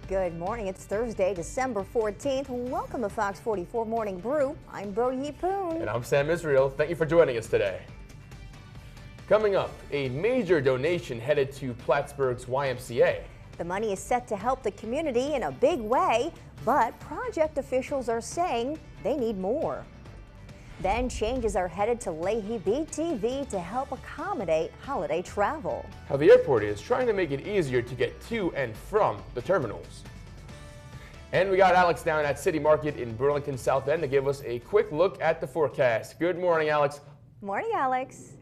Good morning. It's Thursday, December 14th. Welcome to Fox 44 Morning Brew. I'm Bo Poon. And I'm Sam Israel. Thank you for joining us today. Coming up, a major donation headed to Plattsburgh's YMCA. The money is set to help the community in a big way, but project officials are saying they need more. Then changes are headed to Leahy BTV to help accommodate holiday travel. How the airport is trying to make it easier to get to and from the terminals. And we got Alex down at City Market in Burlington South End to give us a quick look at the forecast. Good morning, Alex. Morning, Alex.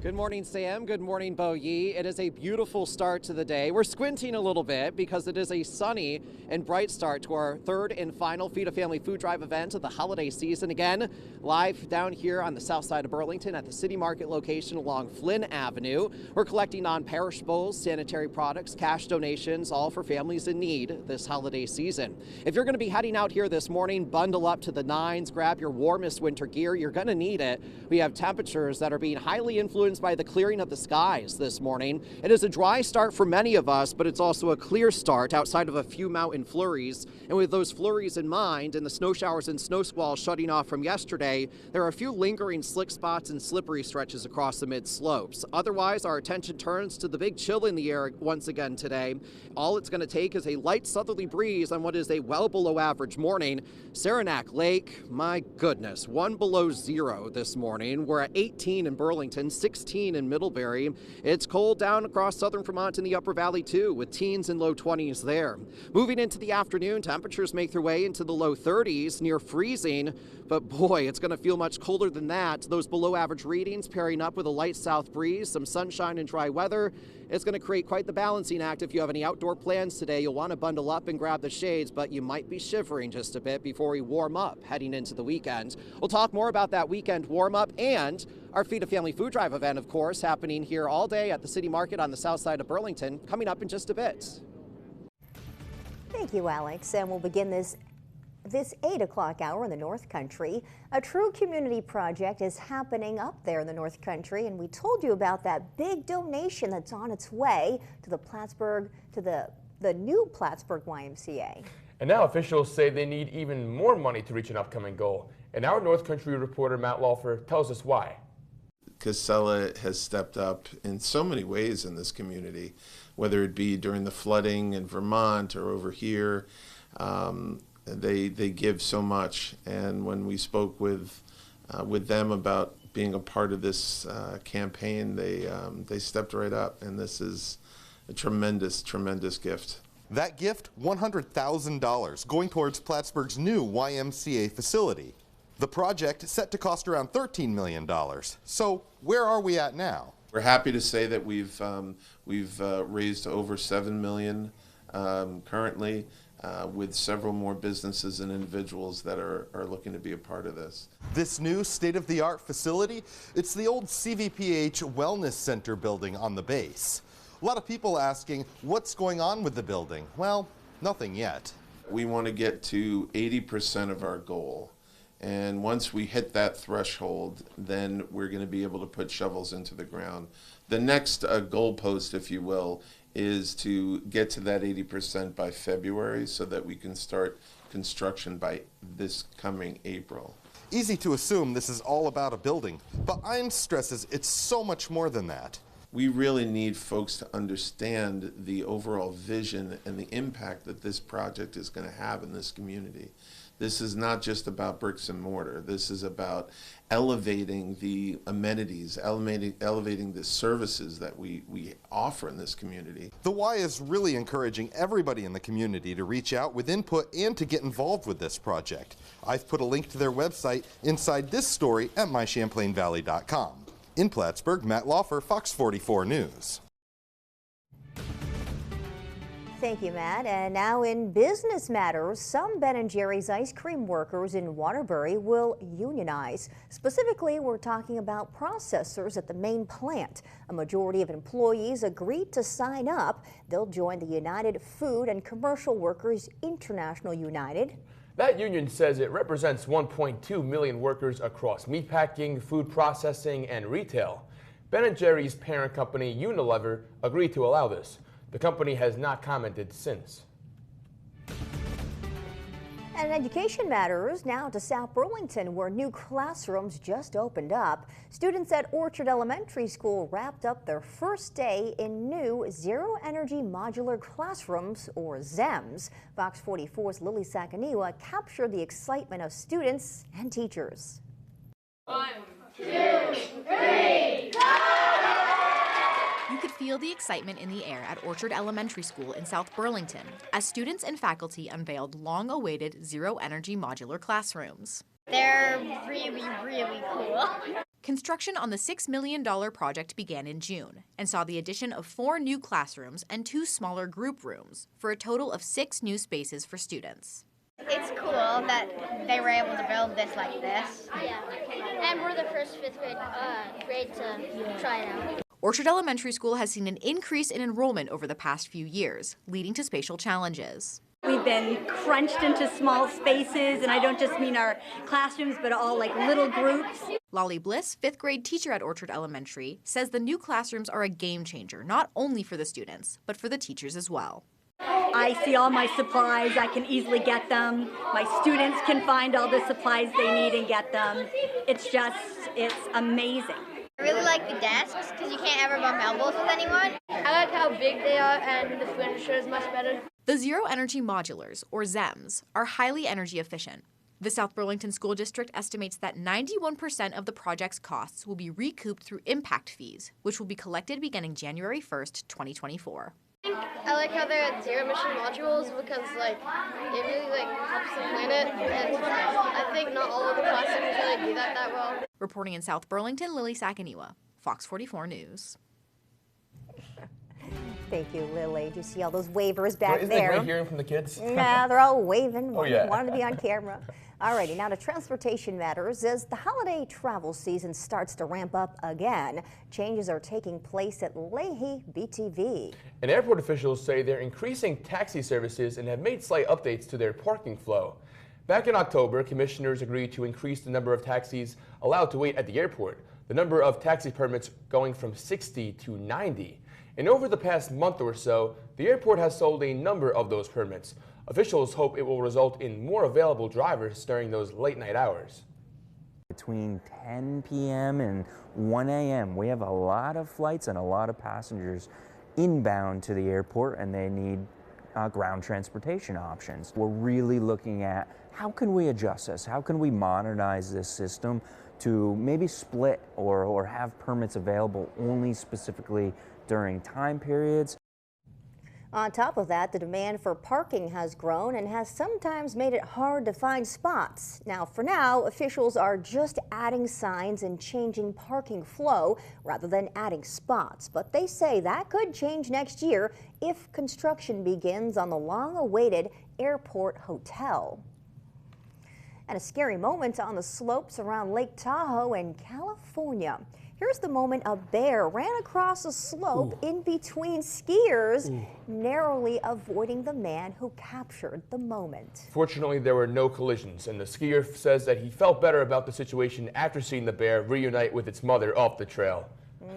Good morning, Sam. Good morning, Bo Yi. It is a beautiful start to the day. We're squinting a little bit because it is a sunny and bright start to our third and final Feed a Family Food Drive event of the holiday season. Again, live down here on the south side of Burlington at the City Market location along Flynn Avenue. We're collecting non-perishables, sanitary products, cash donations, all for families in need this holiday season. If you're going to be heading out here this morning, bundle up to the nines, grab your warmest winter gear. You're going to need it. We have temperatures that are being highly influenced by the clearing of the skies this morning. It is a dry start for many of us, but it's also a clear start outside of a few mountain flurries. And with those flurries in mind and the snow showers and snow squalls shutting off from yesterday, there are a few lingering slick spots and slippery stretches across the mid-slopes. Otherwise, our attention turns to the big chill in the air once again today. All it's going to take is a light southerly breeze on what is a well below average morning. Saranac Lake, my goodness, 1 below 0 this morning. We're at 18 in Burlington, 16 in Middlebury. It's cold down across southern Vermont in the upper valley too, with teens and low 20s there. Moving into the afternoon, temperatures make their way into the low 30s, near freezing, but boy, it's going to feel much colder than that. Those below average readings pairing up with a light south breeze, some sunshine and dry weather. It's going to create quite the balancing act. If you have any outdoor plans today, you'll want to bundle up and grab the shades, but you might be shivering just a bit before we warm up heading into the weekend. We'll talk more about that weekend warm up and our Feed a Family Food Drive event, of course, happening here all day at the City Market on the south side of Burlington, coming up in just a bit. Thank you, Alex. And we'll begin this 8 o'clock hour in the North Country. A true community project is happening up there in the North Country, and we told you about that big donation that's on its way to the Plattsburgh, to the new Plattsburgh YMCA. And now officials say they need even more money to reach an upcoming goal. And our North Country reporter Matt Laufer tells us why. Casella has stepped up in so many ways in this community, whether it be during the flooding in Vermont or over here. They give so much, and when we spoke with them about being a part of this campaign, they stepped right up, and this is a tremendous, tremendous gift. That gift, $100,000, going towards Plattsburgh's new YMCA facility. The project set to cost around $13 million. So where are we at now? We're happy to say that we've raised over $7 million currently, with several more businesses and individuals that are looking to be a part of this. This new state-of-the-art facility, it's the old CVPH Wellness Center building on the base. A lot of people asking, what's going on with the building? Well, nothing yet. We want to get to 80% of our goal. And once we hit that threshold, then we're going to be able to put shovels into the ground. The next goalpost, if you will, is to get to that 80% by February so that we can start construction by this coming April. Easy to assume this is all about a building, but Ian stresses it's so much more than that. We really need folks to understand the overall vision and the impact that this project is going to have in this community. This is not just about bricks and mortar. This is about elevating the amenities, elevating the services that we offer in this community. The Y is really encouraging everybody in the community to reach out with input and to get involved with this project. I've put a link to their website inside this story at mychamplainvalley.com. In Plattsburgh, Matt Laufer, Fox 44 News. Thank you, Matt. And now in business matters, some Ben & Jerry's ice cream workers in Waterbury will unionize. Specifically, we're talking about processors at the main plant. A majority of employees agreed to sign up. They'll join the United Food and Commercial Workers International United. That union says it represents 1.2 million workers across meatpacking, food processing, and retail. Ben & Jerry's parent company Unilever agreed to allow this. The company has not commented since. And education matters now to South Burlington, where new classrooms just opened up. Students at Orchard Elementary School wrapped up their first day in new zero-energy modular classrooms, or ZEMS. Fox 44's Lily Sakaniwa captured the excitement of students and teachers. 1, 2, 3, go! You could feel the excitement in the air at Orchard Elementary School in South Burlington as students and faculty unveiled long-awaited zero-energy modular classrooms. They're really, really cool. Construction on the $6 million project began in June and saw the addition of 4 new classrooms and 2 smaller group rooms for a total of 6 new spaces for students. It's cool that they were able to build this like this. Yeah, and we're the first 5th grade to try it out. Orchard Elementary School has seen an increase in enrollment over the past few years, leading to spatial challenges. We've been crunched into small spaces, and I don't just mean our classrooms, but all like little groups. Lolly Bliss, 5th grade teacher at Orchard Elementary, says the new classrooms are a game changer, not only for the students, but for the teachers as well. I see all my supplies, I can easily get them. My students can find all the supplies they need and get them. It's amazing. I really like the desks because you can't ever bump elbows with anyone. I like how big they are and the furniture is much better. The zero-energy modulars, or ZEMS, are highly energy efficient. The South Burlington School District estimates that 91% of the project's costs will be recouped through impact fees, which will be collected beginning January 1st, 2024. I like how they're zero-emission modules because it really helps the planet, and I think not all of the classrooms really do that well. Reporting in South Burlington, Lily Sakaniwa, Fox 44 News. Thank you, Lily. Do you see all those wavers back Isn't there? it great hearing from the kids? Yeah, they're all waving, Oh, yeah. wanting to be on camera. Alrighty, now to transportation matters. As the holiday travel season starts to ramp up again, changes are taking place at Leahy BTV. And airport officials say they're increasing taxi services and have made slight updates to their parking flow. Back in October, commissioners agreed to increase the number of taxis allowed to wait at the airport, the number of taxi permits going from 60 to 90. And over the past month or so, the airport has sold a number of those permits. Officials hope it will result in more available drivers during those late night hours. Between 10 p.m. and 1 a.m., we have a lot of flights and a lot of passengers inbound to the airport, and they need ground transportation options. We're really looking at how can we adjust this? How can we modernize this system to maybe split or have permits available only specifically during time periods? On top of that, the demand for parking has grown and has sometimes made it hard to find spots. Now, for now, officials are just adding signs and changing parking flow rather than adding spots. But they say that could change next year if construction begins on the long-awaited airport hotel. And a scary moment on the slopes around Lake Tahoe in California. Here's the moment a bear ran across a slope in between skiers, narrowly avoiding the man who captured the moment. Fortunately, there were no collisions, and the skier says that he felt better about the situation after seeing the bear reunite with its mother off the trail.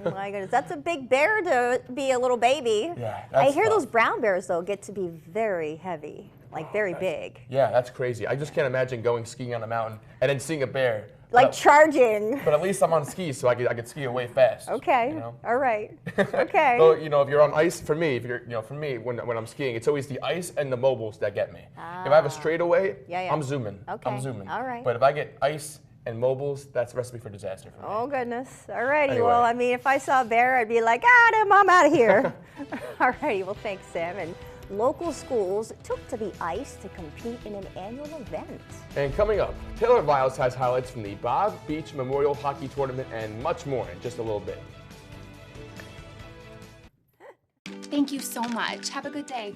My goodness, that's a big bear to be a little baby. Yeah, I that's hear tough. those brown bears, though, get to be very heavy, like very big. Yeah, that's crazy. I just can't imagine going skiing on a mountain and then seeing a bear. Like charging. But at least I'm on skis, so I could ski away fast. Okay. You know? All right. Okay. Well, you know, if you're on ice, for me, when I'm skiing, it's always the ice and the mobiles that get me. If I have a straightaway, Yeah. I'm zooming. Okay. I'm zooming. All right. But if I get ice and mobiles, that's a recipe for disaster for me. Oh, goodness. All righty. Anyway. Well, I mean, if I saw a bear, I'd be like, I'm out of here. All righty. Well, thanks, Sam. And local schools took to the ice to compete in an annual event. And coming up, Taylor Viles has highlights from the Bob Beach Memorial Hockey Tournament and much more in just a little bit. Thank you so much. Have a good day.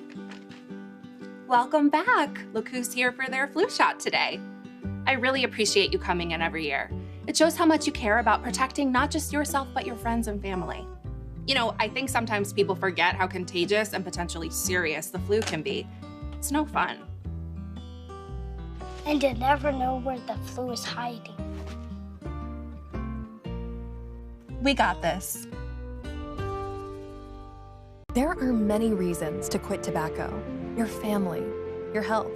Welcome back. Look who's here for their flu shot today. I really appreciate you coming in every year. It shows how much you care about protecting not just yourself, but your friends and family. You know, I think sometimes people forget how contagious and potentially serious the flu can be. It's no fun. And you never know where the flu is hiding. We got this. There are many reasons to quit tobacco: your family, your health,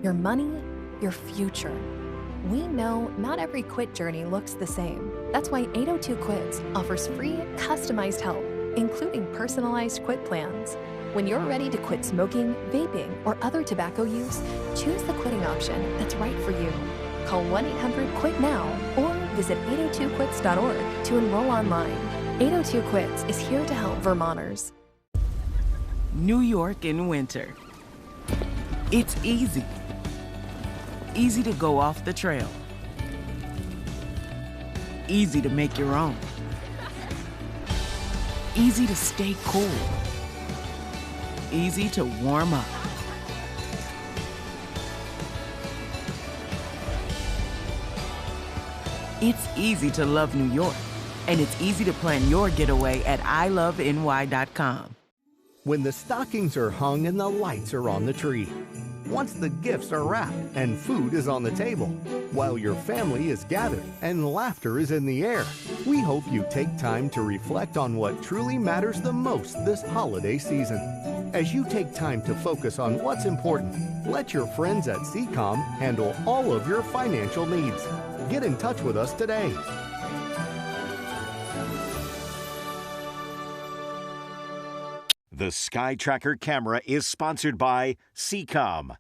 your money, your future. We know not every quit journey looks the same. That's why 802 Quits offers free, customized help, including personalized quit plans. When you're ready to quit smoking, vaping, or other tobacco use, choose the quitting option that's right for you. Call 1-800-QUIT-NOW or visit 802quits.org to enroll online. 802 Quits is here to help Vermonters. New York in winter. It's easy. Easy to go off the trail. Easy to make your own. Easy to stay cool. Easy to warm up. It's easy to love New York, and it's easy to plan your getaway at iloveny.com. When the stockings are hung and the lights are on the tree, once the gifts are wrapped and food is on the table, while your family is gathered and laughter is in the air, we hope you take time to reflect on what truly matters the most this holiday season. As you take time to focus on what's important, let your friends at CCOM handle all of your financial needs. Get in touch with us today. The Sky Tracker camera is sponsored by CCOM.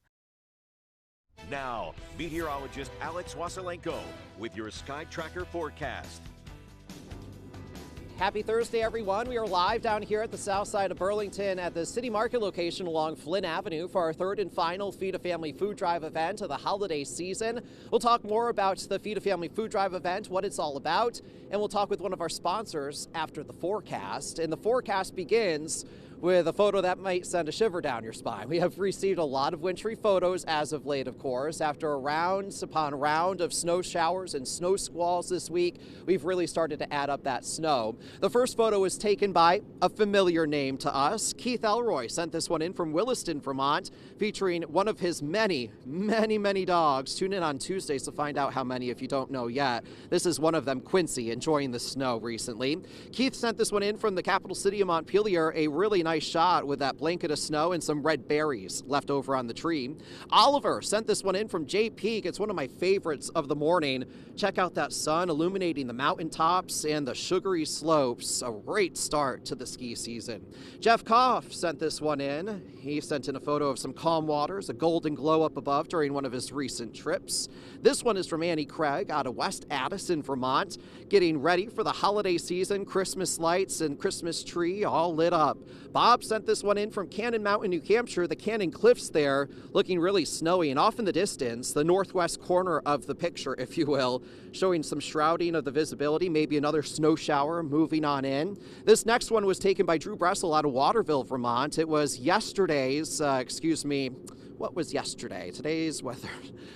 Now, meteorologist Alex Wasylenko with your Sky Tracker forecast. Happy Thursday, everyone. We are live down here at the south side of Burlington at the City Market location along Flynn Avenue for our third and final Feed a Family Food Drive event of the holiday season. We'll talk more about the Feed a Family Food Drive event, what it's all about, and we'll talk with one of our sponsors after the forecast. And the forecast begins with a photo that might send a shiver down your spine. We have received a lot of wintry photos as of late, of course. After a round upon round of snow showers and snow squalls this week, we've really started to add up that snow. The first photo was taken by a familiar name to us. Keith Elroy sent this one in from Williston, Vermont, featuring one of his many dogs. Tune in on Tuesdays to find out how many if you don't know yet. This is one of them, Quincy, enjoying the snow recently. Keith sent this one in from the capital city of Montpelier, a really nice shot with that blanket of snow and some red berries left over on the tree. Oliver sent this one in from Jay Peak. It's one of my favorites of the morning. Check out that sun illuminating the mountaintops and the sugary slopes. A great start to the ski season. Jeff Koff sent this one in. He sent in a photo of some calm waters, a golden glow up above during one of his recent trips. This one is from Annie Craig out of West Addison, Vermont, getting ready for the holiday season. Christmas lights and Christmas tree all lit up. Bob sent this one in from Cannon Mountain, New Hampshire. The Cannon Cliffs there looking really snowy, and off in the distance, the northwest corner of the picture, if you will, showing some shrouding of the visibility, maybe another snow shower moving on in. This next one was taken by Drew Bressel out of Waterville, Vermont. It was yesterday's, what was yesterday? Today's weather.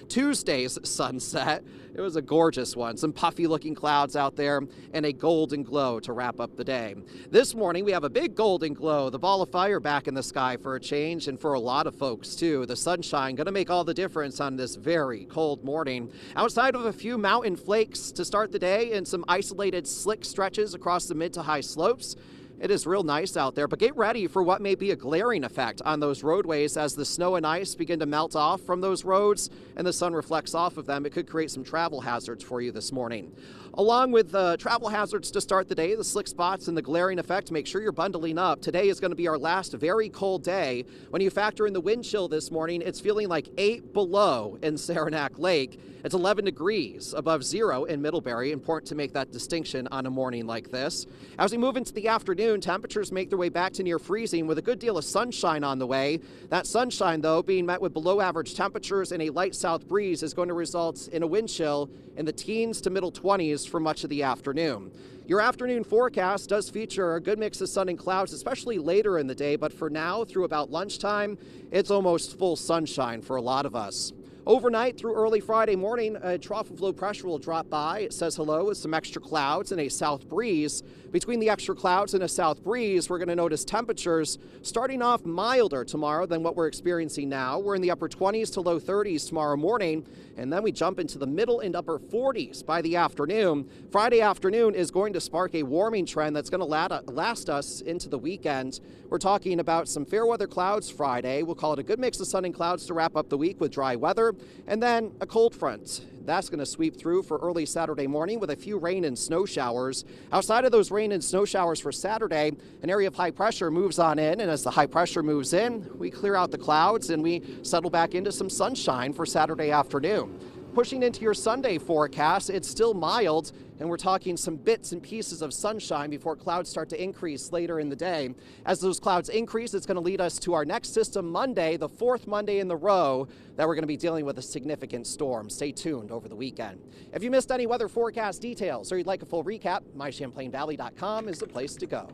Tuesday's sunset. It was a gorgeous one. Some puffy looking clouds out there and a golden glow to wrap up the day. This morning we have a big golden glow. The ball of fire back in the sky for a change, and for a lot of folks too. The sunshine going to make all the difference on this very cold morning. Outside of a few mountain flakes to start the day and some isolated slick stretches across the mid to high slopes. It is real nice out there, but get ready for what may be a glaring effect on those roadways as the snow and ice begin to melt off from those roads and the sun reflects off of them. It could create some travel hazards for you this morning. Along with travel hazards to start the day, the slick spots and the glaring effect, make sure you're bundling up. Today is going to be our last very cold day. When you factor in the wind chill this morning, it's feeling like 8 below in Saranac Lake. It's 11 degrees above zero in Middlebury. Important to make that distinction on a morning like this. As we move into the afternoon, temperatures make their way back to near freezing with a good deal of sunshine on the way. That sunshine, though, being met with below average temperatures and a light south breeze is going to result in a wind chill in the teens to middle 20s for much of the afternoon. Your afternoon forecast does feature a good mix of sun and clouds, especially later in the day, but for now, through about lunchtime, it's almost full sunshine for a lot of us. Overnight through early Friday morning, a trough of low pressure will drop by. It says hello with some extra clouds and a south breeze. Between the extra clouds and a south breeze, we're going to notice temperatures starting off milder tomorrow than what we're experiencing now. We're in the upper 20s to low 30s tomorrow morning, and then we jump into the middle and upper 40s by the afternoon. Friday afternoon is going to spark a warming trend that's going to last us into the weekend. We're talking about some fair weather clouds Friday. We'll call it a good mix of sun and clouds to wrap up the week with dry weather. And then a cold front. That's going to sweep through for early Saturday morning with a few rain and snow showers. Outside of those rain and snow showers for Saturday, an area of high pressure moves on in. And as the high pressure moves in, we clear out the clouds and we settle back into some sunshine for Saturday afternoon. Pushing into your Sunday forecast, it's still mild, and we're talking some bits and pieces of sunshine before clouds start to increase later in the day. As those clouds increase, it's going to lead us to our next system Monday, the fourth Monday in the row that we're going to be dealing with a significant storm. Stay tuned over the weekend. If you missed any weather forecast details or you'd like a full recap, mychamplainvalley.com is the place to go.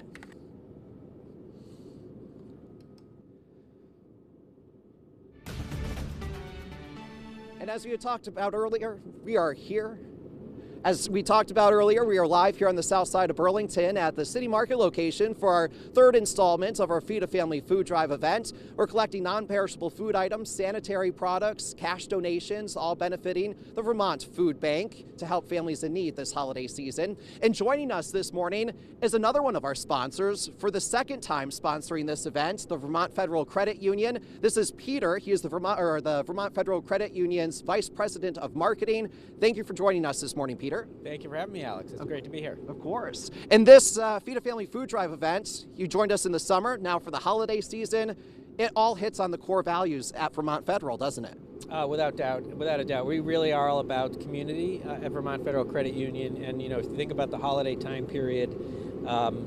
And as we had talked about earlier, we are here. As we talked about earlier, we are live here on the south side of Burlington at the City Market location for our third installment of our Feed a Family Food Drive event. We're collecting non-perishable food items, sanitary products, cash donations, all benefiting the Vermont Food Bank to help families in need this holiday season. And joining us this morning is another one of our sponsors for the second time sponsoring this event, the Vermont Federal Credit Union. This is Peter. He is the Vermont Federal Credit Union's Vice President of Marketing. Thank you for joining us this morning, Peter. Thank you for having me, Alex. It's great to be here. Of course. And this Feed a Family Food Drive event, you joined us in the summer. Now for the holiday season, it all hits on the core values at Vermont Federal, doesn't it? Without a doubt. We really are all about community at Vermont Federal Credit Union. And, if you think about the holiday time period,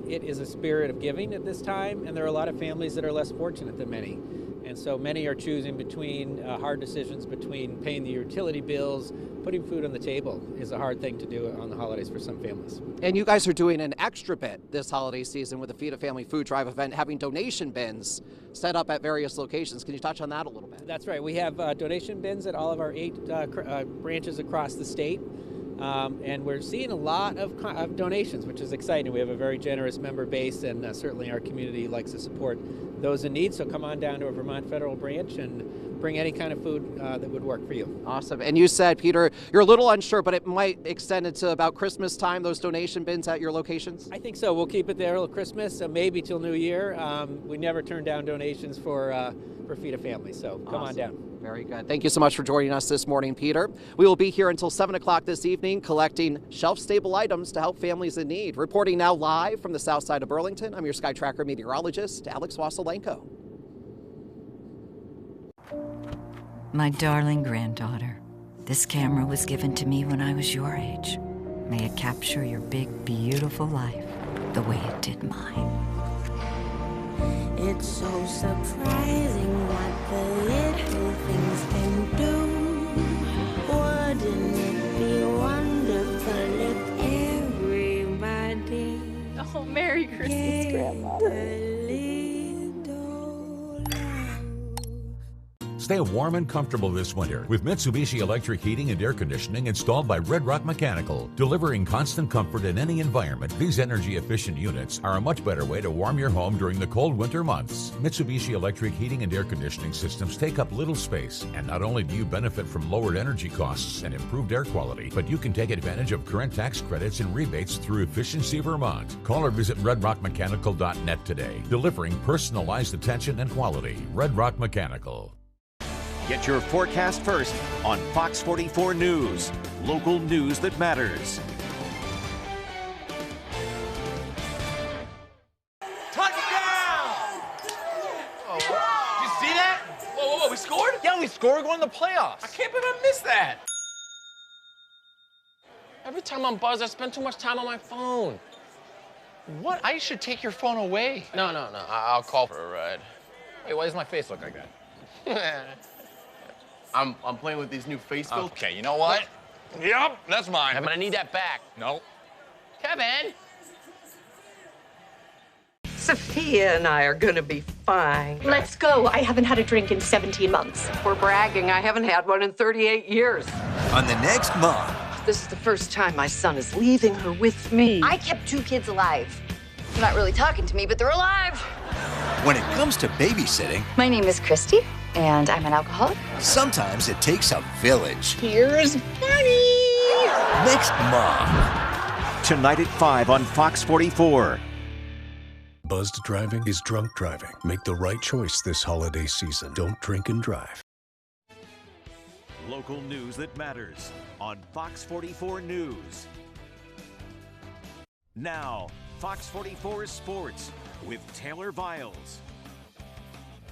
it is a spirit of giving at this time. And there are a lot of families that are less fortunate than many. And so many are choosing between hard decisions between paying the utility bills. Putting food on the table is a hard thing to do on the holidays for some families. And you guys are doing an extra bit this holiday season with the Feed a Family Food Drive event, having donation bins set up at various locations. Can you touch on that a little bit? That's right. We have donation bins at all of our 8 branches across the state. And we're seeing a lot of donations, which is exciting. We have a very generous member base, and certainly our community likes to support those in need. So come on down to a Vermont Federal branch and bring any kind of food that would work for you. Awesome. And you said, Peter, you're a little unsure, but it might extend into about Christmas time, those donation bins at your locations? I think so. We'll keep it there till Christmas, maybe till New Year. We never turn down donations for Feed a Family, so come on down. Very good. Thank you so much for joining us this morning, Peter. We will be here until 7 o'clock this evening collecting shelf-stable items to help families in need. Reporting now live from the south side of Burlington, I'm your Sky Tracker meteorologist, Alex Wassilenko. My darling granddaughter, this camera was given to me when I was your age. May it capture your big, beautiful life the way it did mine. It's so surprising what the little things can do. Wouldn't it be wonderful if everybody... Oh, Merry Christmas, Grandma. Stay warm and comfortable this winter with Mitsubishi electric heating and air conditioning installed by Red Rock Mechanical. Delivering constant comfort in any environment, these energy-efficient units are a much better way to warm your home during the cold winter months. Mitsubishi electric heating and air conditioning systems take up little space, and not only do you benefit from lowered energy costs and improved air quality, but you can take advantage of current tax credits and rebates through Efficiency Vermont. Call or visit redrockmechanical.net today. Delivering personalized attention and quality. Red Rock Mechanical. Get your forecast first on Fox 44 News. Local news that matters. Touchdown! Oh, did you see that? Whoa, we scored? Yeah, we scored. We're going to the playoffs. I can't believe I missed that. Every time I'm buzzed, I spend too much time on my phone. What? I should take your phone away. No. I'll call for a ride. Wait, why does my face look like that? I'm playing with these new face filters. Okay, you know what? Yep, that's mine. I'm gonna need that back. No. Kevin! Sophia and I are gonna be fine. Let's go. I haven't had a drink in 17 months. We're bragging. I haven't had one in 38 years. On the next Mom. This is the first time my son is leaving her with me. I kept 2 kids alive. They're not really talking to me, but they're alive. When it comes to babysitting, My name is Christy, and I'm an alcoholic. sometimes it takes a village. Here's Bunny. Next Mom. Tonight at 5 on Fox 44. Buzzed driving is drunk driving. Make the right choice this holiday season. Don't drink and drive. Local news that matters on Fox 44 News. Now, Fox 44 Sports with Taylor Viles.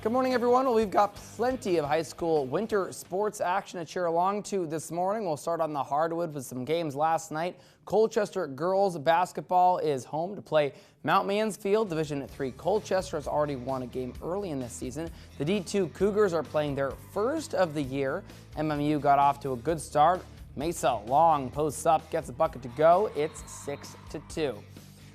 Good morning, everyone. Well, we've got plenty of high school winter sports action to cheer along to this morning. We'll start on the hardwood with some games last night. Colchester girls basketball is home to play Mount Mansfield. Division III Colchester has already won a game early in this season. The D2 Cougars are playing their first of the year. MMU got off to a good start. Mesa Long posts up, gets a bucket to go. It's 6-2.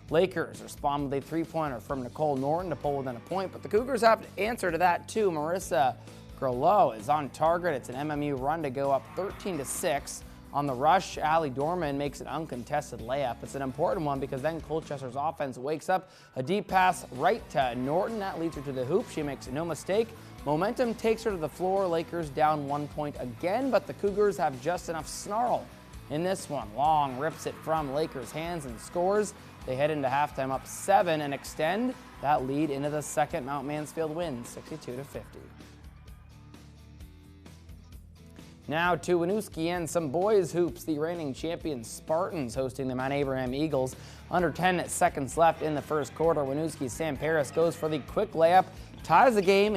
Lakers respond with a three-pointer from Nicole Norton to pull within a point, but the Cougars have to answer to that too. Marissa Grelot is on target. It's an MMU run to go up 13-6. On the rush, Allie Dorman makes an uncontested layup. It's an important one because then Colchester's offense wakes up. A deep pass right to Norton. That leads her to the hoop. She makes no mistake. Momentum takes her to the floor. Lakers down 1 point again, but the Cougars have just enough snarl in this one. Long rips it from Lakers' hands and scores. They head into halftime up 7 and extend that lead into the second. Mount Mansfield wins 62-50. Now to Winooski and some boys hoops. The reigning champions Spartans hosting the Mount Abraham Eagles. Under 10 seconds left in the first quarter. Winooski's Sam Paris goes for the quick layup, ties the game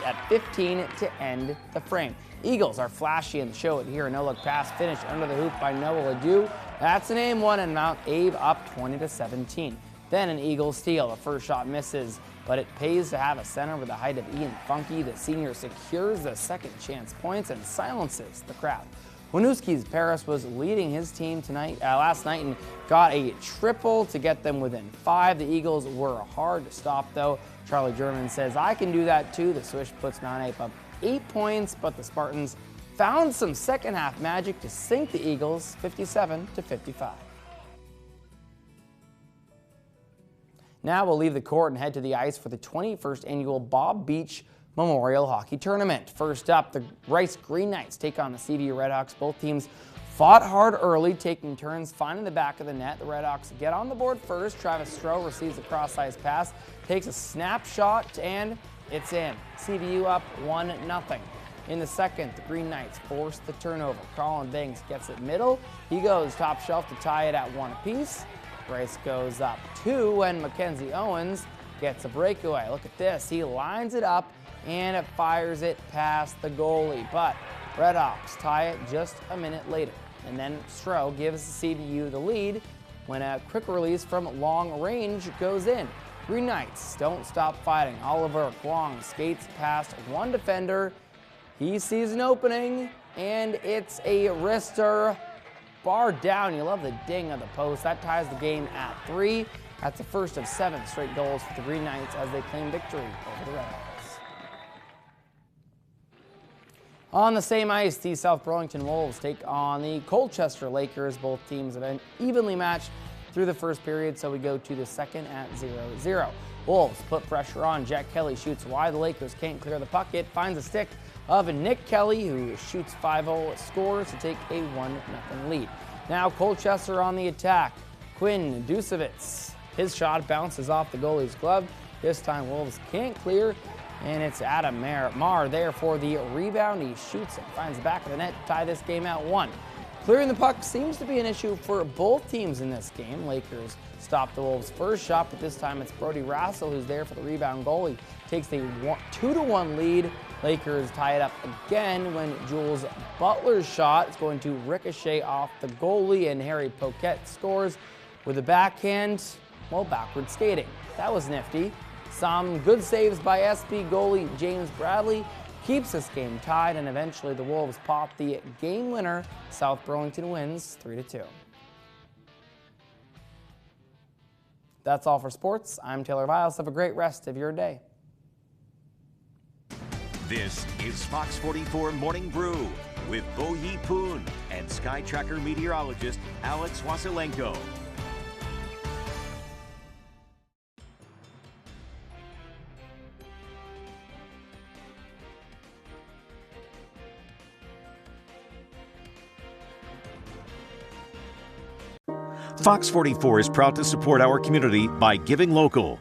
at 15 to end the frame. Eagles are flashy and show it here. A no-look pass finished under the hoop by Noah Ledoux. That's an aim one, and Mount Abe up 20-17. Then an Eagle steal. The first shot misses, but it pays to have a center with the height of Ian Funky. The senior secures the second chance points and silences the crowd. Winooski's Paris was leading his team last night and got a triple to get them within 5. The Eagles were hard to stop, though. Charlie German says, I can do that too. The swish puts Mount Abe up 8 points, but the Spartans found some second half magic to sink the Eagles 57-55. Now we'll leave the court and head to the ice for the 21st annual Bob Beach Memorial Hockey Tournament. First up, the Rice Green Knights take on the CVU Redhawks. Both teams fought hard early, taking turns finding the back of the net. The Redhawks get on the board first. Travis Stroh receives a cross-ice pass, takes a snapshot, and it's in. CVU up 1-0. In the second, the Green Knights force the turnover. Colin Banks gets it middle. He goes top shelf to tie it at 1 apiece. Rice goes up 2 when Mackenzie Owens gets a breakaway. Look at this. He lines it up and it fires it past the goalie. But Redhawks tie it just a minute later. And then Stroh gives CVU the lead when a quick release from long range goes in. Green Knights don't stop fighting. Oliver Kwong skates past one defender. He sees an opening, and it's a wrister. Bar down. You love the ding of the post. That ties the game at 3. That's the first of 7 straight goals for the Green Knights as they claim victory over the Redhawks. On the same ice, the South Burlington Wolves take on the Colchester Lakers. Both teams have been evenly matched through the first period, so we go to the second at 0-0. Wolves put pressure on. Jack Kelly shoots wide. The Lakers can't clear the puck. It finds a stick of Nick Kelly, who shoots 5-0, scores to take a 1-0 lead. Now Colchester on the attack. Quinn Dusevitz, his shot bounces off the goalie's glove. This time Wolves can't clear, and it's Adam Marr there for the rebound. He shoots it, finds the back of the net to tie this game at 1. Clearing the puck seems to be an issue for both teams in this game. Lakers stop the Wolves' first shot, but this time it's Brody Rassel who's there for the rebound goal. He takes the 2-1 lead. Lakers tie it up again when Jules Butler's shot is going to ricochet off the goalie, and Harry Poquet scores with a backhand while backward skating. That was nifty. Some good saves by SB goalie James Bradley keeps this game tied, and eventually the Wolves pop the game winner. South Burlington wins 3-2. That's all for sports. I'm Taylor Viles. Have a great rest of your day. This is Fox 44 Morning Brew with Bo Yi Poon and Sky Tracker meteorologist Alex Wasilenko. Fox 44 is proud to support our community by giving local.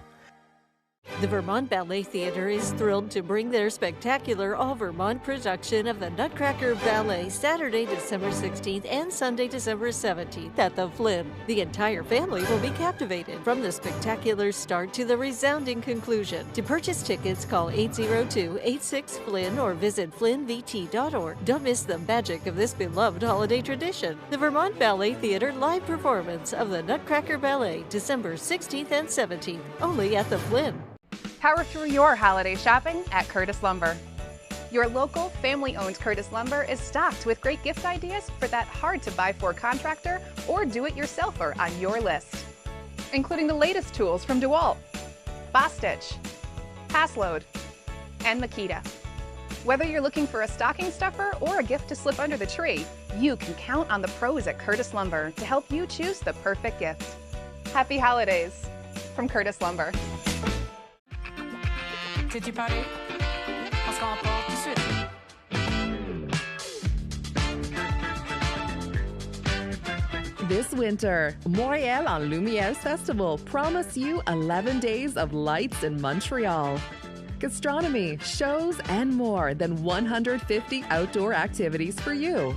The Vermont Ballet Theatre is thrilled to bring their spectacular all-Vermont production of the Nutcracker Ballet Saturday, December 16th and Sunday, December 17th at the Flynn. The entire family will be captivated from the spectacular start to the resounding conclusion. To purchase tickets, call 802-86-FLYNN or visit flynnvt.org. Don't miss the magic of this beloved holiday tradition. The Vermont Ballet Theatre live performance of the Nutcracker Ballet, December 16th and 17th, only at the Flynn. Power through your holiday shopping at Curtis Lumber. Your local, family-owned Curtis Lumber is stocked with great gift ideas for that hard-to-buy-for contractor or do-it-yourselfer on your list, including the latest tools from DeWalt, Bostitch, Passload, and Makita. Whether you're looking for a stocking stuffer or a gift to slip under the tree, you can count on the pros at Curtis Lumber to help you choose the perfect gift. Happy holidays from Curtis Lumber. T'es-tu paré? On se rencontre tout de suite. This winter, Montréal en Lumière Festival promise you 11 days of lights in Montreal. Gastronomy, shows, and more than 150 outdoor activities for you.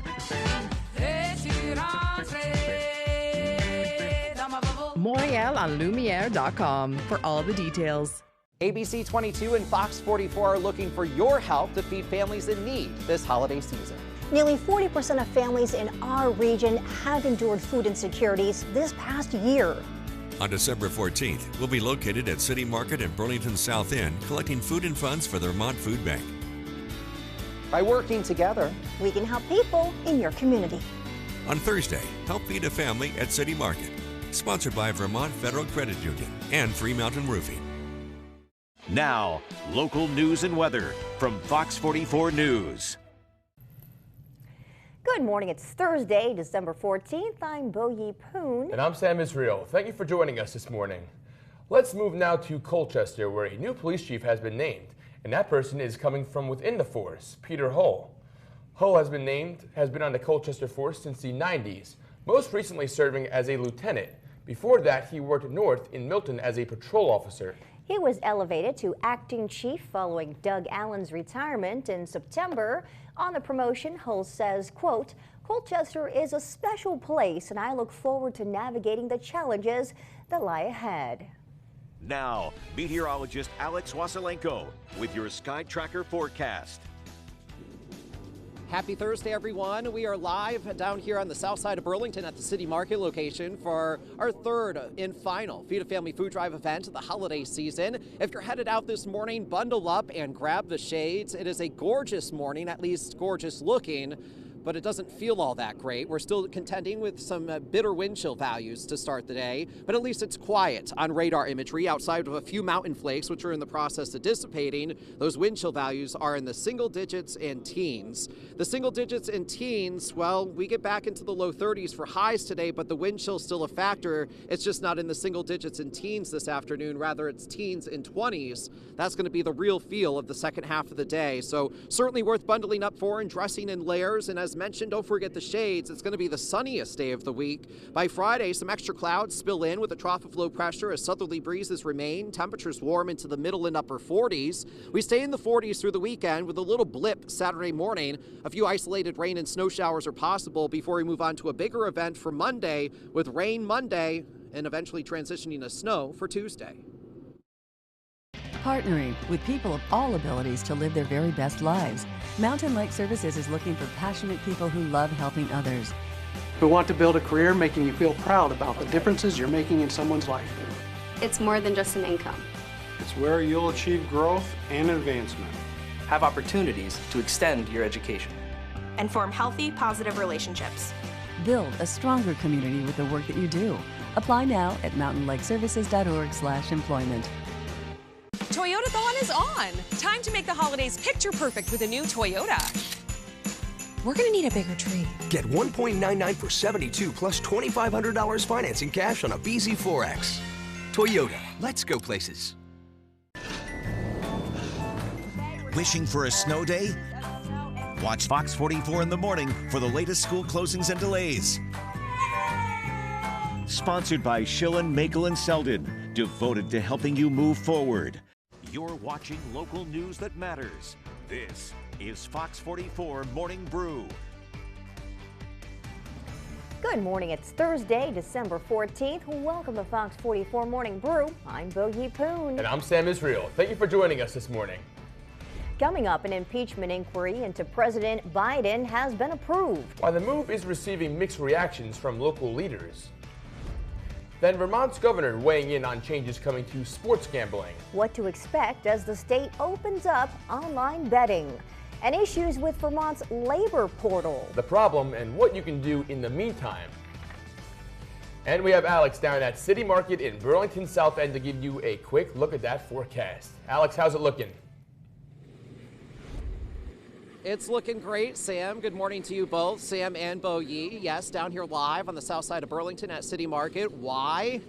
MontrealenLumiere.com for all the details. ABC 22 and Fox 44 are looking for your help to feed families in need this holiday season. Nearly 40% of families in our region have endured food insecurities this past year. On December 14th, we'll be located at City Market in Burlington South End, collecting food and funds for the Vermont Food Bank. By working together, we can help people in your community. On Thursday, help feed a family at City Market. Sponsored by Vermont Federal Credit Union and Three Mountain Roofing. Now, local news and weather from Fox 44 News. Good morning. It's Thursday, December 14th. I'm Bo Yi Poon. And I'm Sam Israel. Thank you for joining us this morning. Let's move now to Colchester, where a new police chief has been named, and that person is coming from within the force, Peter Hull. Hull has been on the Colchester force since the 90s, most recently serving as a lieutenant. Before that, he worked north in Milton as a patrol officer. He was elevated to acting chief following Doug Allen's retirement in September. On the promotion, Hull says, quote, "Colchester is a special place and I look forward to navigating the challenges that lie ahead." Now, meteorologist Alex Wasilenko with your Sky Tracker forecast. Happy Thursday, everyone. We are live down here on the south side of Burlington at the City Market location for our third and final Feed a Family Food Drive event of the holiday season. If you're headed out this morning, bundle up and grab the shades. It is a gorgeous morning, at least gorgeous looking, but it doesn't feel all that great. We're still contending with some bitter wind chill values to start the day, but at least it's quiet on radar imagery outside of a few mountain flakes, which are in the process of dissipating. Those wind chill values are in the single digits and teens. The single digits and teens, well, we get back into the low 30s for highs today, but the wind chill's still a factor. It's just not in the single digits and teens this afternoon. Rather, it's teens and 20s. That's going to be the real feel of the second half of the day. So certainly worth bundling up for and dressing in layers. And as mentioned, don't forget the shades. It's going to be the sunniest day of the week. By Friday, some extra clouds spill in with a trough of low pressure as southerly breezes remain. Temperatures warm into the middle and upper 40s. We stay in the 40s through the weekend with a little blip Saturday morning. A few isolated rain and snow showers are possible before we move on to a bigger event for Monday with rain Monday and eventually transitioning to snow for Tuesday. Partnering with people of all abilities to live their very best lives, Mountain Lake Services is looking for passionate people who love helping others. We want to build a career making you feel proud about the differences you're making in someone's life. It's more than just an income. It's where you'll achieve growth and advancement. Have opportunities to extend your education. And form healthy, positive relationships. Build a stronger community with the work that you do. Apply now at mountainlakeservices.org/employment. Toyotathon is on. Time to make the holidays picture perfect with a new Toyota. We're gonna need a bigger tree. Get 1.99 for 72 plus $2,500 financing cash on a BZ4X. Toyota, let's go places. Wishing for a snow day? Watch Fox 44 in the morning for the latest school closings and delays. Sponsored by Schillen, Makel, and Selden, devoted to helping you move forward. You're watching local news that matters. This is Fox 44 Morning Brew. Good morning. It's Thursday, December 14th. Welcome to Fox 44 Morning Brew. I'm Bo Poon. And I'm Sam Israel. Thank you for joining us this morning. Coming up, an impeachment inquiry into President Biden has been approved. While the move is receiving mixed reactions from local leaders. Then Vermont's governor weighing in on changes coming to sports gambling. What to expect as the state opens up online betting. And issues with Vermont's labor portal. The problem and what you can do in the meantime. And we have Alex down at City Market in Burlington South End to give you a quick look at that forecast. Alex, how's it looking? It's looking great, Sam. Good morning to you both, Sam and Bo Yi. Yes, down here live on the south side of Burlington at City Market. Why?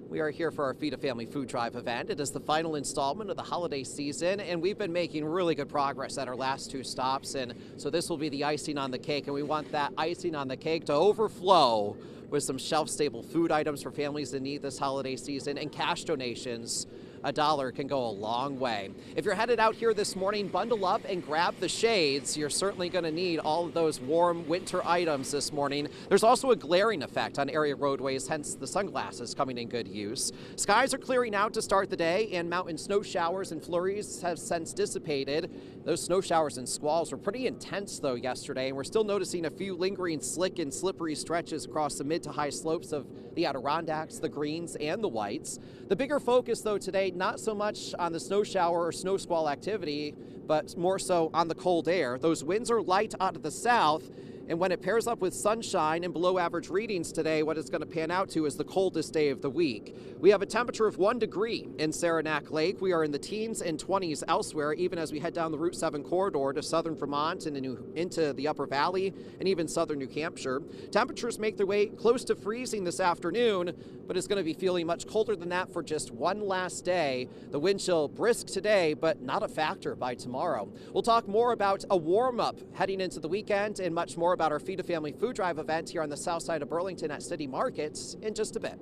We are here for our Feed a Family Food Drive event. It is the final installment of the holiday season, and we've been making really good progress at our last two stops, and so this will be the icing on the cake, and we want that icing on the cake to overflow with some shelf-stable food items for families in need this holiday season and cash donations. $1 can go a long way. If you're headed out here this morning, bundle up and grab the shades. You're certainly going to need all of those warm winter items this morning. There's also a glaring effect on area roadways, hence the sunglasses coming in good use. Skies are clearing out to start the day, and mountain snow showers and flurries have since dissipated. Those snow showers and squalls were pretty intense, though, yesterday, and we're still noticing a few lingering slick and slippery stretches across the mid to high slopes of the Adirondacks, the Greens, and the Whites. The bigger focus, though, today, not so much on the snow shower or snow squall activity, but more so on the cold air. Those winds are light out of the south, and when it pairs up with sunshine and below average readings today, what it's going to pan out to is the coldest day of the week. We have a temperature of 1 degree in Saranac Lake. We are in the teens and 20s elsewhere, even as we head down the Route 7 corridor to southern Vermont and into the Upper Valley and even southern New Hampshire. Temperatures make their way close to freezing this afternoon, but it's going to be feeling much colder than that for just one last day. The wind chill brisk today, but not a factor by tomorrow. We'll talk more about a warm-up heading into the weekend and much more about our Feed a Family Food Drive event here on the south side of Burlington at City Markets in just a bit.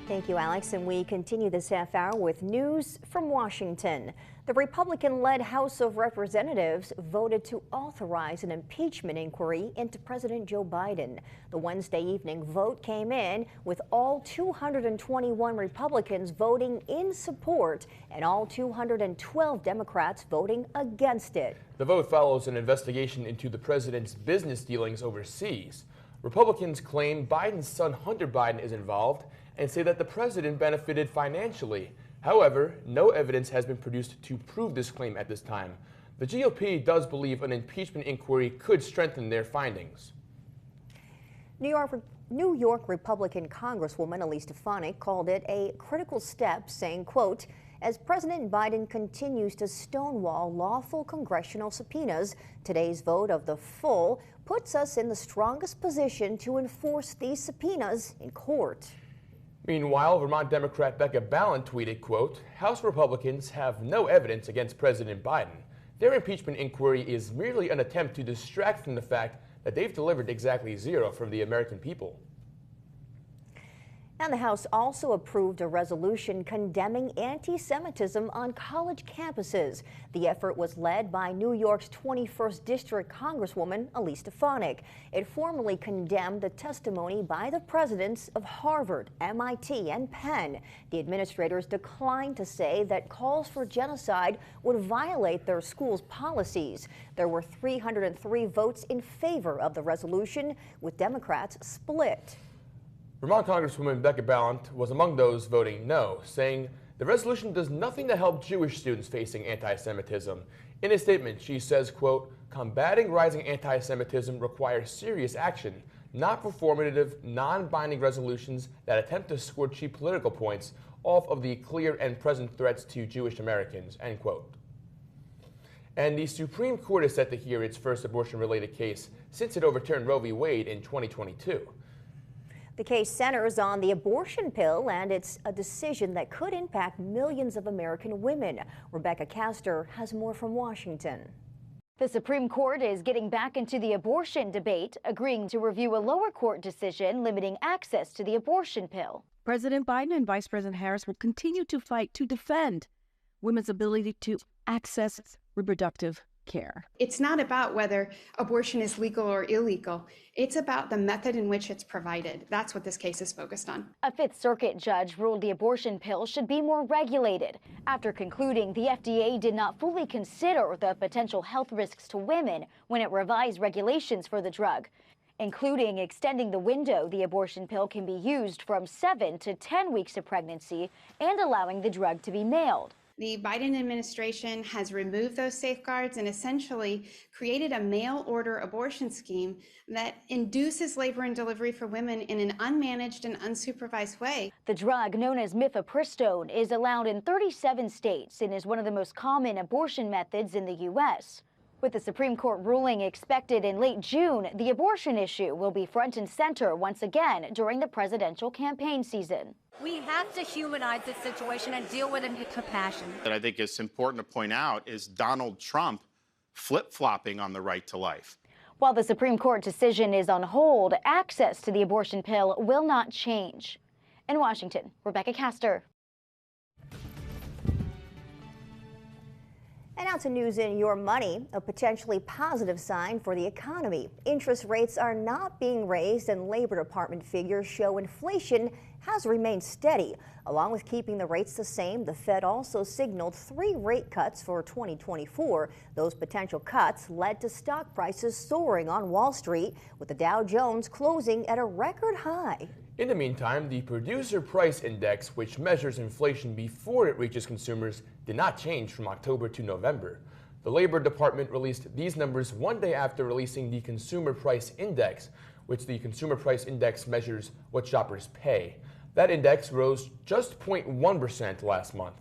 Thank you, Alex. And we continue this half hour with news from Washington. The Republican-led House of Representatives voted to authorize an impeachment inquiry into President Joe Biden. The Wednesday evening vote came in with all 221 Republicans voting in support and all 212 Democrats voting against it. The vote follows an investigation into the president's business dealings overseas. Republicans claim Biden's son Hunter Biden is involved and say that the president benefited financially. However, no evidence has been produced to prove this claim at this time. The GOP does believe an impeachment inquiry could strengthen their findings. New York Republican Congresswoman Elise Stefanik called it a critical step, saying, quote, as President Biden continues to stonewall lawful congressional subpoenas, today's vote of the full puts us in the strongest position to enforce these subpoenas in court. Meanwhile, Vermont Democrat Becca Balint tweeted, quote, House Republicans have no evidence against President Biden. Their impeachment inquiry is merely an attempt to distract from the fact that they've delivered exactly zero from the American people. And the House also approved a resolution condemning anti-Semitism on college campuses. The effort was led by New York's 21st District Congresswoman Elise Stefanik. It formally condemned the testimony by the presidents of Harvard, MIT, and Penn. The administrators declined to say that calls for genocide would violate their schools' policies. There were 303 votes in favor of the resolution, with Democrats split. Vermont Congresswoman Becca Balint was among those voting no, saying The resolution does nothing to help Jewish students facing anti-Semitism. In a statement, she says, quote, "Combating rising anti-Semitism requires serious action, not performative, non-binding resolutions that attempt to score cheap political points off of the clear and present threats to Jewish Americans," end quote. And the Supreme Court is set to hear its first abortion-related case since it overturned Roe v. Wade in 2022. The case centers on the abortion pill, and it's a decision that could impact millions of American women. Rebecca Castor has more from Washington. The Supreme Court is getting back into the abortion debate, agreeing to review a lower court decision limiting access to the abortion pill. President Biden and Vice President Harris will continue to fight to defend women's ability to access reproductive care. It's not about whether abortion is legal or illegal. It's about the method in which it's provided. That's what this case is focused on. A Fifth Circuit judge ruled the abortion pill should be more regulated after concluding the FDA did not fully consider the potential health risks to women when it revised regulations for the drug, including extending the window the abortion pill can be used from 7 to 10 weeks of pregnancy and allowing the drug to be mailed. The Biden administration has removed those safeguards and essentially created a mail-order abortion scheme that induces labor and delivery for women in an unmanaged and unsupervised way. The drug, known as mifepristone, is allowed in 37 states and is one of the most common abortion methods in the U.S. With the Supreme Court ruling expected in late June, the abortion issue will be front and center once again during the presidential campaign season. We have to humanize this situation and deal with it with compassion. That I think is important to point out is Donald Trump flip-flopping on the right to life. While the Supreme Court decision is on hold, access to the abortion pill will not change. In Washington, Rebecca Castor. And now to news in your money, a potentially positive sign for the economy. Interest rates are not being raised, and Labor Department figures show inflation has remained steady. Along with keeping the rates the same, the Fed also signaled 3 rate cuts for 2024. Those potential cuts led to stock prices soaring on Wall Street, with the Dow Jones closing at a record high. In the meantime, the Producer Price Index, which measures inflation before it reaches consumers, did not change from October to November. The Labor Department released these numbers one day after releasing the Consumer Price Index, which the Consumer Price Index measures what shoppers pay. That index rose just 0.1% last month.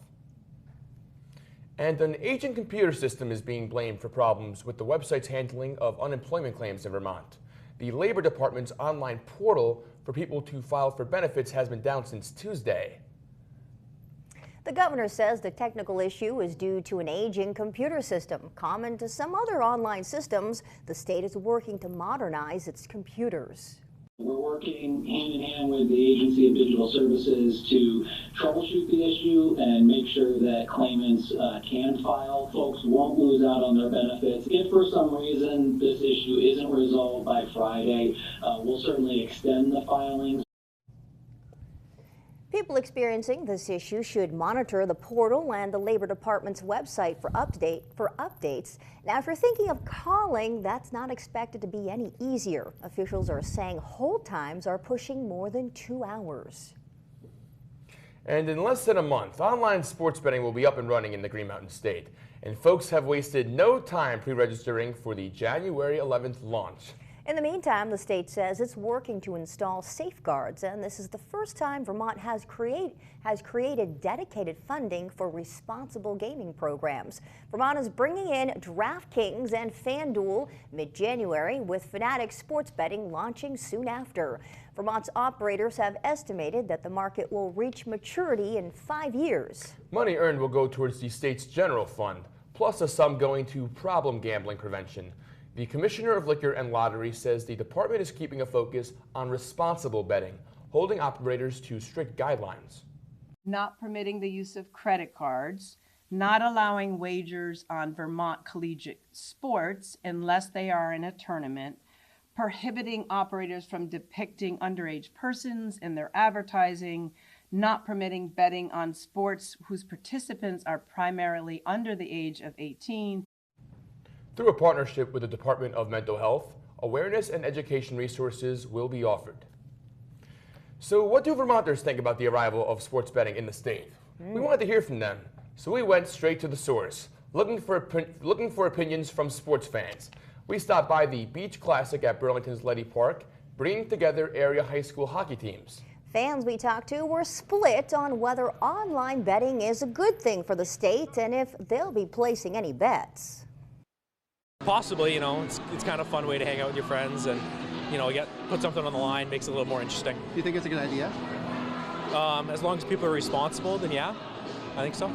And an aging computer system is being blamed for problems with the website's handling of unemployment claims in Vermont. The Labor Department's online portal for people to file for benefits has been down since Tuesday. The governor says the technical issue is due to an aging computer system. Common to some other online systems, the state is working to modernize its computers. We're working hand in hand with the Agency of Digital Services to troubleshoot the issue and make sure that claimants can file. Folks won't lose out on their benefits. If for some reason this issue isn't resolved by Friday, we'll certainly extend the filings. People experiencing this issue should monitor the portal and the Labor Department's website for updates. Now, if you're thinking of calling, that's not expected to be any easier. Officials are saying hold times are pushing more than 2 hours. And in less than a month, online sports betting will be up and running in the Green Mountain State. And folks have wasted no time pre-registering for the January 11th launch. In the meantime, the state says it's working to install safeguards, and this is the first time Vermont has created dedicated funding for responsible gaming programs. Vermont is bringing in DraftKings and FanDuel mid-January, with Fanatics sports betting launching soon after. Vermont's operators have estimated that the market will reach maturity in 5 years. Money earned will go towards the state's general fund, plus a sum going to problem gambling prevention. The Commissioner of Liquor and Lottery says the department is keeping a focus on responsible betting, holding operators to strict guidelines. Not permitting the use of credit cards, not allowing wagers on Vermont collegiate sports unless they are in a tournament, prohibiting operators from depicting underage persons in their advertising, not permitting betting on sports whose participants are primarily under the age of 18. Through a partnership with the Department of Mental Health, awareness and education resources will be offered. So what do Vermonters think about the arrival of sports betting in the state? We wanted to hear from them, so we went straight to the source, looking for opinions from sports fans. We stopped by the Beach Classic at Burlington's Letty Park, bringing together area high school hockey teams. Fans we talked to were split on whether online betting is a good thing for the state and if they'll be placing any bets. Possibly, you know, it's kind of a fun way to hang out with your friends and, you know, put something on the line, makes it a little more interesting. Do you think it's a good idea? As long as people are responsible, then yeah, I think so.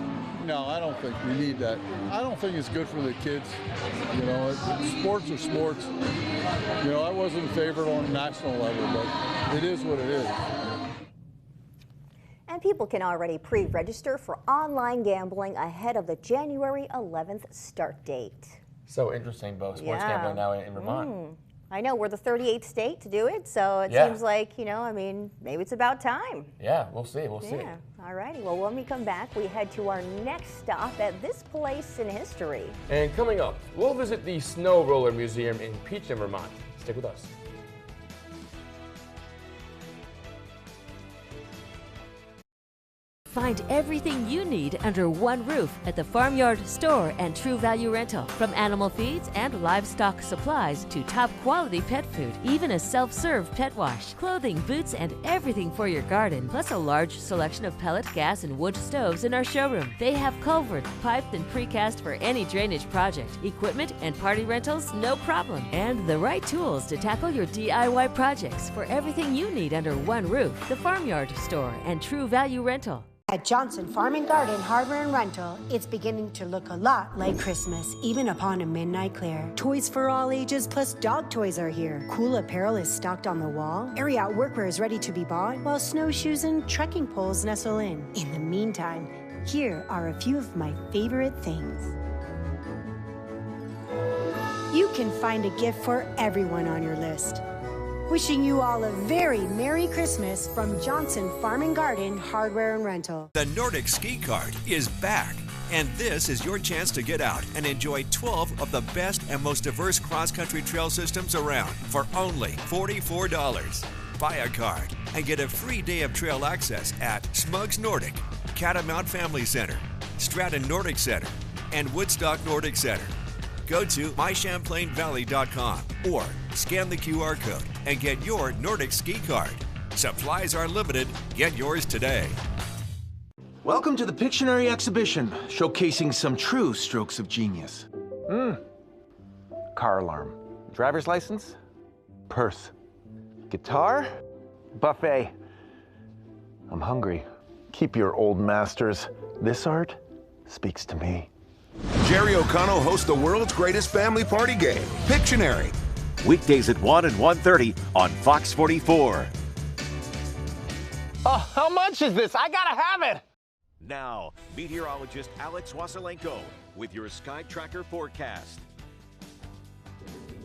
No, I don't think we need that. I don't think it's good for the kids. You know, sports are sports. You know, I wasn't in favor on a national level, but it is what it is. And people can already pre-register for online gambling ahead of the January 11th start date. So interesting, Bo. Sports gambling now in Vermont. I know, we're the 38th state to do it, so it seems like, you know, I mean, maybe it's about time. Yeah, we'll see, we'll see. All righty, well, when we come back, we head to our next stop at this place in history. And coming up, we'll visit the Snow Roller Museum in Peachton, Vermont. Stick with us. Find everything you need under one roof at the Farmyard Store and True Value Rental. From animal feeds and livestock supplies to top quality pet food, even a self-serve pet wash, clothing, boots, and everything for your garden, plus a large selection of pellet, gas, and wood stoves in our showroom. They have culvert, piped, and precast for any drainage project, equipment and party rentals, no problem, and the right tools to tackle your DIY projects. For everything you need under one roof, the Farmyard Store and True Value Rental. At Johnson Farm and Garden Hardware and Rental, it's beginning to look a lot like Christmas, even upon a midnight clear. Toys for all ages plus dog toys are here. Cool apparel is stocked on the wall. Airy-out workwear is ready to be bought, while snowshoes and trekking poles nestle in. In the meantime, here are a few of my favorite things. You can find a gift for everyone on your list. Wishing you all a very Merry Christmas from Johnson Farm and Garden Hardware and Rental. The Nordic Ski Cart is back, and this is your chance to get out and enjoy 12 of the best and most diverse cross-country trail systems around for only $44. Buy a card and get a free day of trail access at Smugs Nordic, Catamount Family Center, Stratton Nordic Center, and Woodstock Nordic Center. Go to mychamplainvalley.com or scan the QR code and get your Nordic Ski Card. Supplies are limited. Get yours today. Welcome to the Pictionary exhibition, showcasing some true strokes of genius. Car alarm. Driver's license? Purse. Guitar? Buffet. I'm hungry. Keep your old masters. This art speaks to me. Jerry O'Connell hosts the world's greatest family party game, Pictionary. Weekdays at 1 and 1:30 on Fox 44. Oh, how much is this? I gotta have it! Now, meteorologist Alex Wasylenko with your Sky Tracker forecast.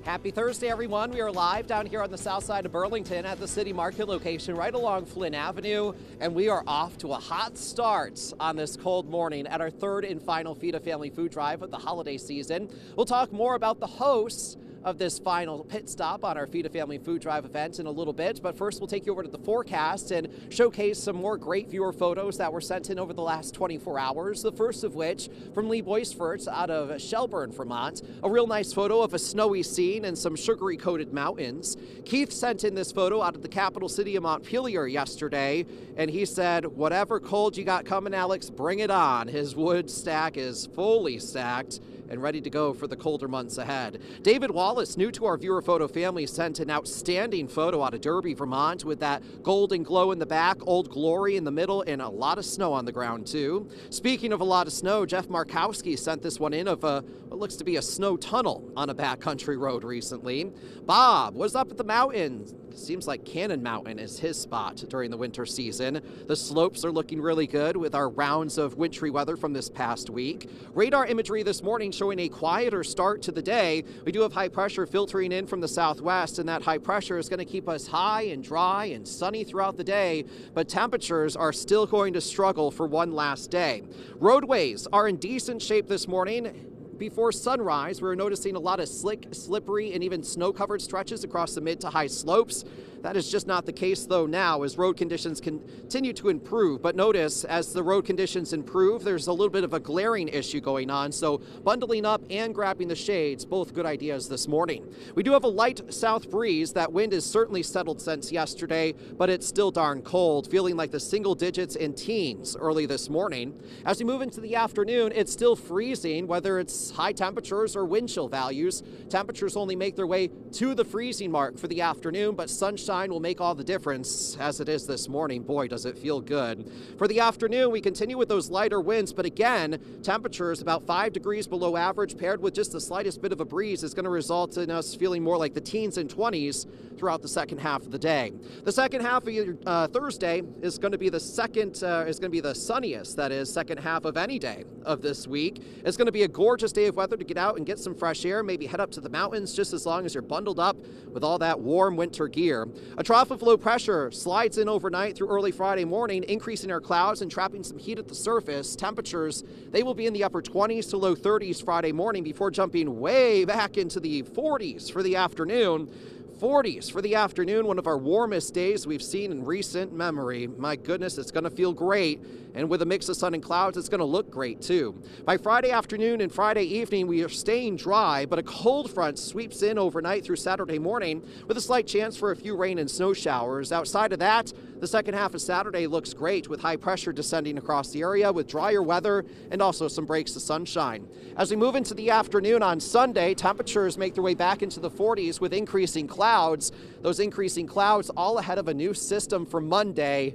Happy Thursday, everyone. We are live down here on the south side of Burlington at the City Market location right along Flynn Avenue, and we are off to a hot start on this cold morning at our third and final Feed a Family food drive of the holiday season. We'll talk more about the hosts of this final pit stop on our Feed a Family food drive event in a little bit, but first we'll take you over to the forecast and showcase some more great viewer photos that were sent in over the last 24 hours. The first of which from Lee Boisfort out of Shelburne, Vermont. A real nice photo of a snowy scene and some sugary coated mountains. Keith sent in this photo out of the capital city of Montpelier yesterday, and he said, whatever cold you got coming, Alex, bring it on. His wood stack is fully stacked and ready to go for the colder months ahead. David Wallace, new to our viewer photo family, sent an outstanding photo out of Derby, Vermont with that golden glow in the back, Old Glory in the middle, and a lot of snow on the ground too. Speaking of a lot of snow, Jeff Markowski sent this one in of what looks to be a snow tunnel on a backcountry road recently. Bob was up at the mountains. Seems like Cannon Mountain is his spot during the winter season. The slopes are looking really good with our rounds of wintry weather from this past week. Radar imagery this morning showing a quieter start to the day. We do have high pressure filtering in from the southwest, and that high pressure is going to keep us high and dry and sunny throughout the day, but temperatures are still going to struggle for one last day. Roadways are in decent shape this morning. before sunrise, we were noticing a lot of slick, slippery, and even snow-covered stretches across the mid to high slopes. That is just not the case, though, now as road conditions continue to improve. But notice, as the road conditions improve, there's a little bit of a glaring issue going on. So bundling up and grabbing the shades, both good ideas this morning. We do have a light south breeze. That wind is certainly settled since yesterday, but it's still darn cold, feeling like the single digits and teens early this morning. As we move into the afternoon, it's still freezing, whether it's high temperatures or wind chill values. Temperatures only make their way to the freezing mark for the afternoon, but sunshine will make all the difference, as it is this morning. Boy, does it feel good. For the afternoon, we continue with those lighter winds, but again, temperatures about 5 degrees below average, paired with just the slightest bit of a breeze, is going to result in us feeling more like the teens and 20s throughout the second half of the day. The second half of Thursday is going to be the sunniest, that is, second half of any day of this week. It's going to be a gorgeous day of weather to get out and get some fresh air, maybe head up to the mountains, just as long as you're bundled up with all that warm winter gear. A trough of low pressure slides in overnight through early Friday morning, increasing our clouds and trapping some heat at the surface. Temperatures, they will be in the upper 20s to low 30s Friday morning before jumping way back into the 40s for the afternoon. 40s for the afternoon, one of our warmest days we've seen in recent memory. My goodness, it's going to feel great. And with a mix of sun and clouds, it's going to look great too. By Friday afternoon and Friday evening, we are staying dry, but a cold front sweeps in overnight through Saturday morning with a slight chance for a few rain and snow showers. Outside of that, the second half of Saturday looks great with high pressure descending across the area with drier weather and also some breaks of sunshine. As we move into the afternoon on Sunday, temperatures make their way back into the 40s with increasing clouds. Those increasing clouds all ahead of a new system for Monday.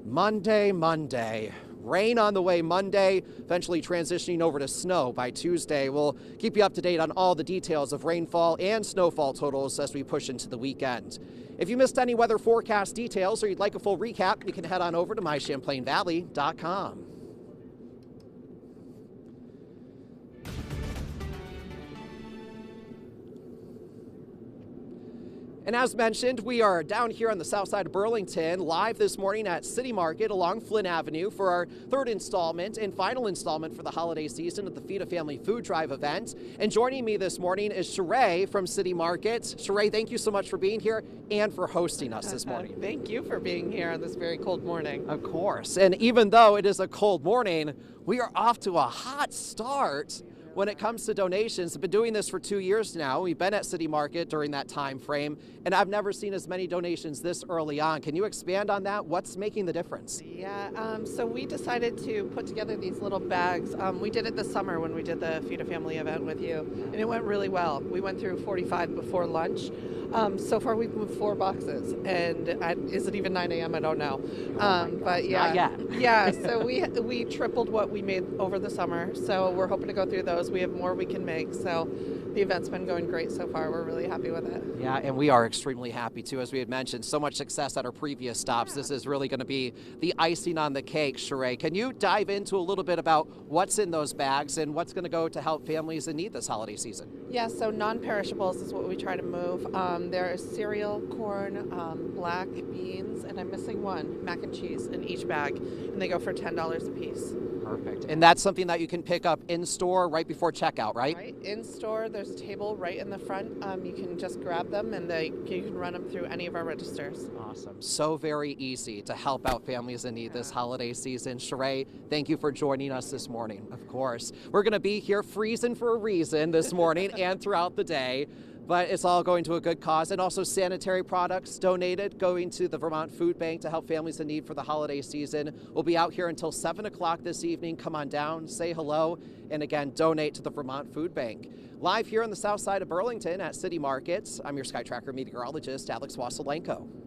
Monday. Rain on the way Monday, eventually transitioning over to snow by Tuesday. We'll keep you up to date on all the details of rainfall and snowfall totals as we push into the weekend. If you missed any weather forecast details or you'd like a full recap, you can head on over to mychamplainvalley.com. And as mentioned, we are down here on the south side of Burlington, live this morning at City Market along Flynn Avenue for our third installment and final installment for the holiday season of the Feed a Family Food Drive event. And joining me this morning is Sheree from City Market. Sheree, thank you so much for being here and for hosting us this morning. Thank you for being here on this very cold morning. Of course. And even though it is a cold morning, we are off to a hot start when it comes to donations. I've been doing this for 2 years now. We've been at City Market during that time frame, and I've never seen as many donations this early on. Can you expand on that? What's making the difference? Yeah, so we decided to put together these little bags. We did it this summer when we did the Feed a Family event with you, and it went really well. We went through 45 before lunch. So far we've moved 4 boxes, and is it even 9 a.m.? I don't know. But yeah, not yet. Yeah, so we tripled what we made over the summer, so we're hoping to go through those. We have more we can make, so the event's been going great so far. We're really happy with it. Yeah, and we are extremely happy too. As we had mentioned, so much success at our previous stops. This is really going to be the icing on the cake. Sheree, can you dive into a little bit about what's in those bags and what's going to go to help families in need this holiday season? Yeah, so non-perishables is what we try to move. There is cereal, corn, black beans, and I'm missing one, mac and cheese in each bag, and they go for $10 a piece. Perfect. And that's something that you can pick up in store right before checkout, right? Right. In store, there's a table right in the front. You can just grab them and you can run them through any of our registers. Awesome. So very easy to help out families in need this holiday season. Sheree, thank you for joining us this morning. Of course. We're going to be here freezing for a reason this morning and throughout the day. But it's all going to a good cause, and also sanitary products donated going to the Vermont Food Bank to help families in need for the holiday season. We'll be out here until 7 o'clock this evening. Come on down, say hello, and again, donate to the Vermont Food Bank. Live here on the south side of Burlington at City Markets, I'm your SkyTracker meteorologist, Alex Wassilenko.